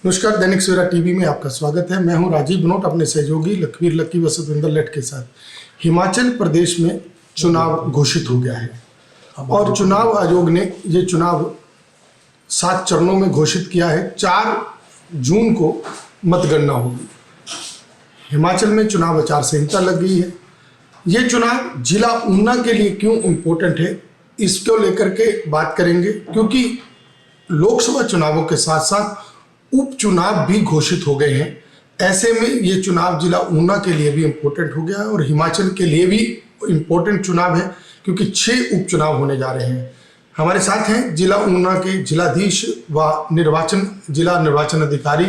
नमस्कार, दैनिक सवेरा टीवी में आपका स्वागत है। मैं हूं राजीव बनोट अपने सहयोगी लखवीर लक्की व सतविंदर लट के साथ। हिमाचल प्रदेश में चुनाव घोषित हो गया है और चुनाव आयोग ने ये चुनाव 7 चरणों में घोषित किया है। 4 जून को मतगणना होगी। हिमाचल में चुनाव आचार संहिता लग गई है। ये चुनाव जिला ऊना के लिए क्यों इम्पोर्टेंट है, इसको लेकर के बात करेंगे, क्योंकि लोकसभा चुनावों के साथ साथ उपचुनाव भी घोषित हो गए हैं। ऐसे में ये चुनाव जिला ऊना के लिए भी इम्पोर्टेंट हो गया है और हिमाचल के लिए भी इम्पोर्टेंट चुनाव है, क्योंकि 6 उपचुनाव होने जा रहे हैं। हमारे साथ हैं जिला ऊना के जिलाधीश व जिला निर्वाचन अधिकारी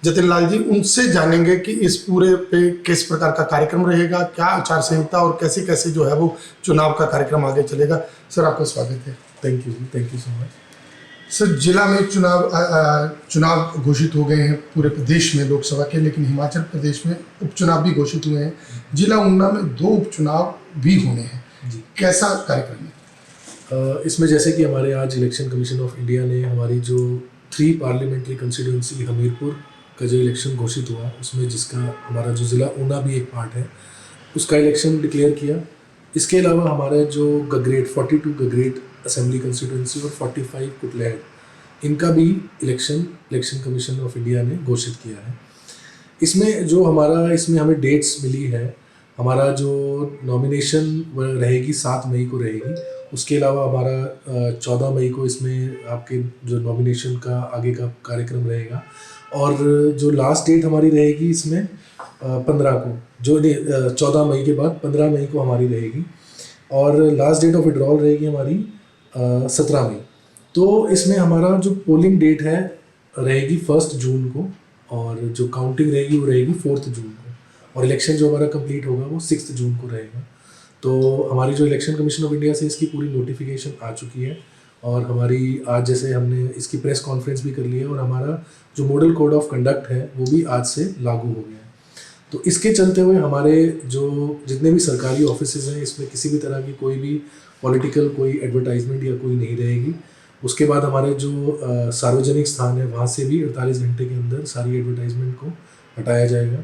जतिन लाल जी। उनसे जानेंगे कि इस पूरे पे किस प्रकार का कार्यक्रम रहेगा, क्या आचार संहिता और कैसे कैसे जो है वो चुनाव का कार्यक्रम आगे चलेगा। सर, आपका स्वागत है। Thank you so much. Sir, जिला में चुनाव घोषित हो गए हैं पूरे प्रदेश में लोकसभा के, लेकिन हिमाचल प्रदेश में उपचुनाव भी घोषित हुए हैं। जिला ऊना में 2 उपचुनाव भी होने हैं जी। कैसा कार्यक्रम है इसमें? जैसे कि हमारे आज इलेक्शन कमीशन ऑफ इंडिया ने हमारी जो 3 पार्लियामेंट्री कंस्टिट्यूंसी हमीरपुर का जो इलेक्शन घोषित हुआ, उसमें जिसका हमारा जो ज़िला ऊना भी एक पार्ट है, उसका इलेक्शन डिक्लेयर किया। इसके अलावा हमारा जो गगरेट 42 गगरेट असेंबली कंस्टिट्यूंसी और 45 कुटलैहड़, इनका भी इलेक्शन कमीशन ऑफ इंडिया ने घोषित किया है। इसमें हमें डेट्स मिली है। हमारा जो नॉमिनेशन रहेगी 7 मई को रहेगी। उसके अलावा हमारा 14 मई को इसमें आपके जो नॉमिनेशन का आगे का कार्यक्रम रहेगा, और जो लास्ट डेट हमारी रहेगी इसमें 15 को, जो 14 मई के बाद 15 मई को हमारी रहेगी, और लास्ट डेट ऑफ विड्रॉल रहेगी हमारी 17 मई। तो इसमें हमारा जो पोलिंग डेट है रहेगी 1 जून को, और जो काउंटिंग रहेगी वो रहेगी 4 जून को, और इलेक्शन जो हमारा कंप्लीट होगा वो 6 जून को रहेगा। तो हमारी जो इलेक्शन कमीशन ऑफ इंडिया से इसकी पूरी नोटिफिकेशन आ चुकी है, और हमारी आज जैसे हमने इसकी प्रेस कॉन्फ्रेंस भी कर ली है, और हमारा जो मॉडल कोड ऑफ कंडक्ट है वो भी आज से लागू हो गया है। तो इसके चलते हुए हमारे जो जितने भी सरकारी ऑफिसेज हैं, इसमें किसी भी तरह की कोई भी पॉलिटिकल कोई एडवर्टाइजमेंट या कोई नहीं रहेगी। उसके बाद हमारे जो सार्वजनिक स्थान है, वहाँ से भी 48 घंटे के अंदर सारी एडवर्टाइजमेंट को हटाया जाएगा।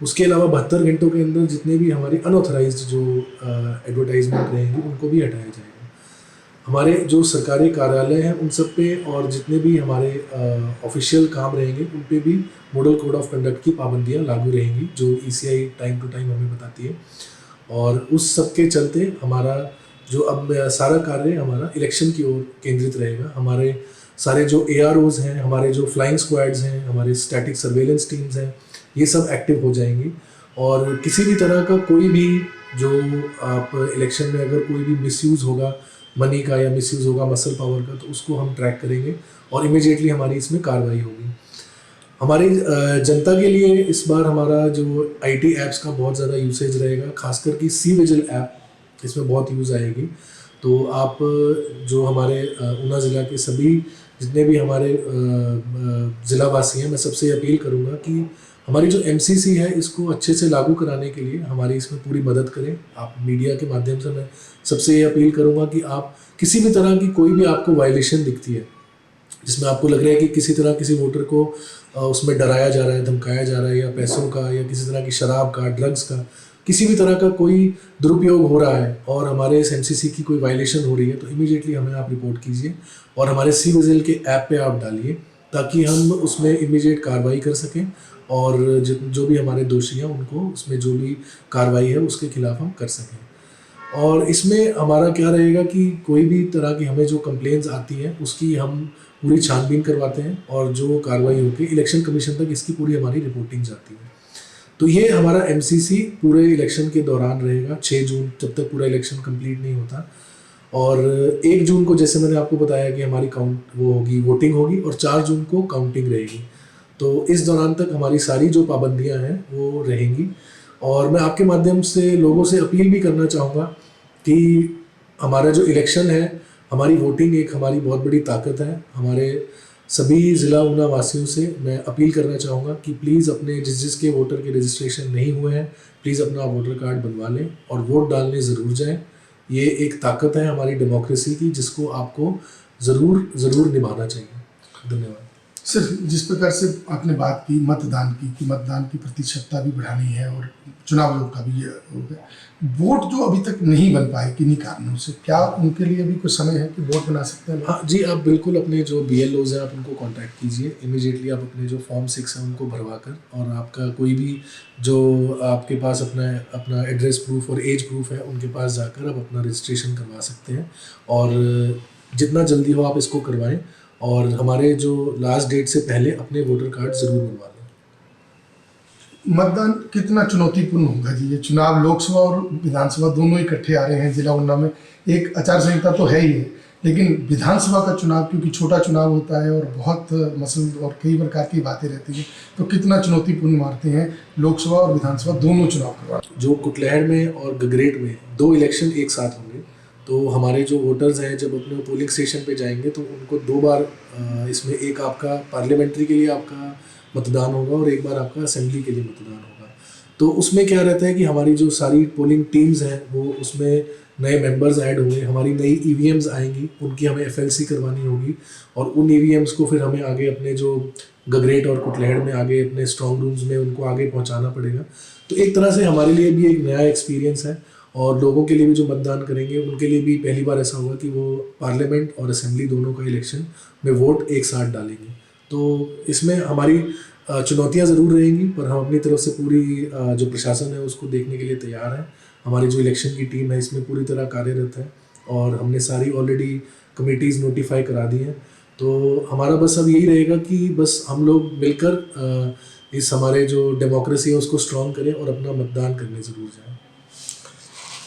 उसके अलावा 72 घंटों के अंदर जितने भी हमारी अनऑथराइज्ड जो एडवर्टाइजमेंट रहेंगी उनको भी हटाया जाएगा। हमारे जो सरकारी कार्यालय हैं उन सब पे, और जितने भी हमारे ऑफिशियल काम रहेंगे उन पे भी मॉडल कोड ऑफ कंडक्ट की पाबंदियाँ लागू रहेंगी, जो ECI टाइम टू टाइम हमें बताती है। और उस सब के चलते हमारा जो अब सारा कार्य हमारा इलेक्शन की ओर केंद्रित रहेगा। हमारे सारे जो AROs हैं, हमारे जो फ्लाइंग स्क्वाड्स हैं, हमारे स्टैटिक सर्वेलेंस टीम्स हैं, ये सब एक्टिव हो जाएंगी, और किसी भी तरह का कोई भी जो आप इलेक्शन में अगर कोई भी मिसयूज़ होगा मनी का या मिसयूज़ होगा मसल पावर का, तो उसको हम ट्रैक करेंगे और इमीडिएटली हमारी इसमें कार्रवाई होगी। हमारी जनता के लिए इस बार हमारा जो IT ऐप्स का बहुत ज़्यादा यूसेज रहेगा, खासकर कि सी-विजिल ऐप इसमें बहुत यूज़ आएगी। तो आप जो हमारे ऊना ज़िला के सभी जितने भी हमारे ज़िलावासी हैं, मैं सबसे अपील करूँगा कि हमारी जो MCC है इसको अच्छे से लागू कराने के लिए हमारी इसमें पूरी मदद करें। आप मीडिया के माध्यम से मैं सबसे ये अपील करूँगा कि आप किसी भी तरह की कोई भी आपको वायलेशन दिखती है, जिसमें आपको लग रहा है कि किसी तरह किसी वोटर को उसमें डराया जा रहा है, धमकाया जा रहा है, या पैसों का या किसी तरह की शराब का, ड्रग्स का, किसी भी तरह का कोई दुरुपयोग हो रहा है और हमारे इस MCC की कोई वायलेशन हो रही है, तो इमीडिएटली हमें आप रिपोर्ट कीजिए और हमारे सी-विजिल के ऐप पे आप डालिए, ताकि हम उसमें इमीडिएट कार्रवाई कर सकें, और जो भी हमारे दोषी हैं उनको उसमें जो भी कार्रवाई है उसके खिलाफ हम कर सकें। और इसमें हमारा क्या रहेगा कि कोई भी तरह की हमें जो कंप्लेंट्स आती हैं उसकी हम पूरी छानबीन करवाते हैं, और जो कार्रवाई होकर इलेक्शन कमीशन तक इसकी पूरी हमारी रिपोर्टिंग जाती है। तो ये हमारा MCC पूरे इलेक्शन के दौरान रहेगा 6 जून, जब तक पूरा इलेक्शन कंप्लीट नहीं होता। और 1 जून को जैसे मैंने आपको बताया कि हमारी वोटिंग होगी, और 4 जून को काउंटिंग रहेगी। तो इस दौरान तक हमारी सारी जो पाबंदियां हैं वो रहेंगी। और मैं आपके माध्यम से लोगों से अपील भी करना चाहूँगा कि हमारा जो इलेक्शन है, हमारी वोटिंग एक हमारी बहुत बड़ी ताकत है। हमारे सभी ज़िला ऊना वासियों से मैं अपील करना चाहूँगा कि प्लीज़ अपने जिसके वोटर के रजिस्ट्रेशन नहीं हुए हैं, प्लीज़ अपना वोटर कार्ड बनवा लें और वोट डालने ज़रूर जाएं। ये एक ताकत है हमारी डेमोक्रेसी की, जिसको आपको ज़रूर निभाना चाहिए। धन्यवाद। सर, जिस प्रकार से आपने बात की मतदान की कि मतदान की प्रतिशतता भी बढ़ानी है और चुनाव आयोग का भी ये हो गया, वोट जो अभी तक नहीं बन पाए किन्हीं कारणों से, क्या उनके लिए भी कुछ समय है कि वोट बना सकते हैं लोग? हाँ जी, आप बिल्कुल अपने जो BLOs हैं आप उनको कांटेक्ट कीजिए इमीडिएटली। आप अपने जो फॉर्म 6 है उनको भरवा कर, और आपका कोई भी जो आपके पास अपना अपना एड्रेस प्रूफ और एज प्रूफ है उनके पास जाकर आप अपना रजिस्ट्रेशन करवा सकते हैं। और जितना जल्दी हो आप इसको करवाएं, और हमारे जो लास्ट डेट से पहले अपने वोटर कार्ड ज़रूर बनवा लें। मतदान कितना चुनौतीपूर्ण होगा जी? ये चुनाव लोकसभा और विधानसभा दोनों इकट्ठे आ रहे हैं जिला ऊना में। एक आचार संहिता तो है ही है, लेकिन विधानसभा का चुनाव क्योंकि छोटा चुनाव होता है और बहुत मसले और कई प्रकार की बातें रहती हैं, तो कितना चुनौतीपूर्ण मानते हैं लोकसभा और विधानसभा दोनों चुनाव करवा? जो कुटलैहड़ में और गगरेट में 2 इलेक्शन एक साथ होंगे, तो हमारे जो वोटर्स हैं जब अपने पोलिंग स्टेशन पे जाएंगे तो उनको 2 बार इसमें एक आपका पार्लियामेंट्री के लिए आपका मतदान होगा और एक बार आपका असेंबली के लिए मतदान होगा। तो उसमें क्या रहता है कि हमारी जो सारी पोलिंग टीम्स हैं वो उसमें नए मेंबर्स ऐड होंगे, हमारी नई EVMs आएंगी, उनकी हमें FLC करवानी होगी, और उन EVMs को फिर हमें आगे अपने जो गगरेट और कुटलैहड़ में आगे अपने स्ट्रॉन्ग रूम्स में उनको आगे पहुंचाना पड़ेगा। तो एक तरह से हमारे लिए भी एक नया एक्सपीरियंस है, और लोगों के लिए भी जो मतदान करेंगे उनके लिए भी पहली बार ऐसा होगा कि वो पार्लियामेंट और असेंबली दोनों का इलेक्शन में वोट एक साथ डालेंगे। तो इसमें हमारी चुनौतियां ज़रूर रहेंगी, पर हम अपनी तरफ से पूरी जो प्रशासन है उसको देखने के लिए तैयार है। हमारी जो इलेक्शन की टीम है इसमें पूरी तरह कार्यरत है, और हमने सारी ऑलरेडी कमेटीज़ नोटिफाई करा दी हैं। तो हमारा बस अब यही रहेगा कि बस हम लोग मिलकर इस हमारे जो डेमोक्रेसी है उसको स्ट्रॉन्ग करें और अपना मतदान करने ज़रूर जाएं।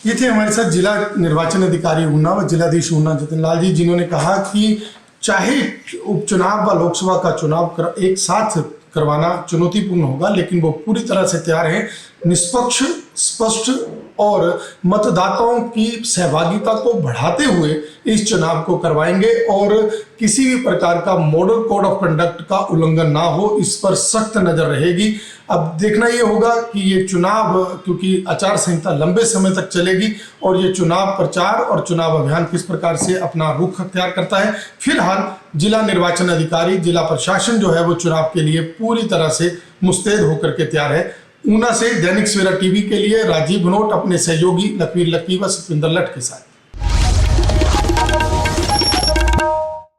ये थे हमारे साथ जिला निर्वाचन अधिकारी ऊना व जिलाधीश ऊना जतिन लाल जी, जिन्होंने कहा कि चाहे उपचुनाव व लोकसभा का चुनाव एक साथ करवाना चुनौतीपूर्ण होगा, लेकिन वो पूरी तरह से तैयार हैं निष्पक्ष, स्पष्ट और मतदाताओं की सहभागिता को बढ़ाते हुए इस चुनाव को करवाएंगे, और किसी भी प्रकार का मॉडल कोड ऑफ कंडक्ट का उल्लंघन ना हो, इस पर सख्त नजर रहेगी। अब देखना ये होगा कि ये चुनाव, क्योंकि आचार संहिता लंबे समय तक चलेगी, और ये चुनाव प्रचार और चुनाव अभियान किस प्रकार से अपना रुख अख्तियार करता है। फिलहाल जिला निर्वाचन अधिकारी, जिला प्रशासन जो है वो चुनाव के लिए पूरी तरह से मुस्तैद होकर के तैयार है। ऊना से दैनिक सवेरा टीवी के लिए राजीव भनोट अपने सहयोगी लखवीर लक्की व सतविंदर लठ के साथ।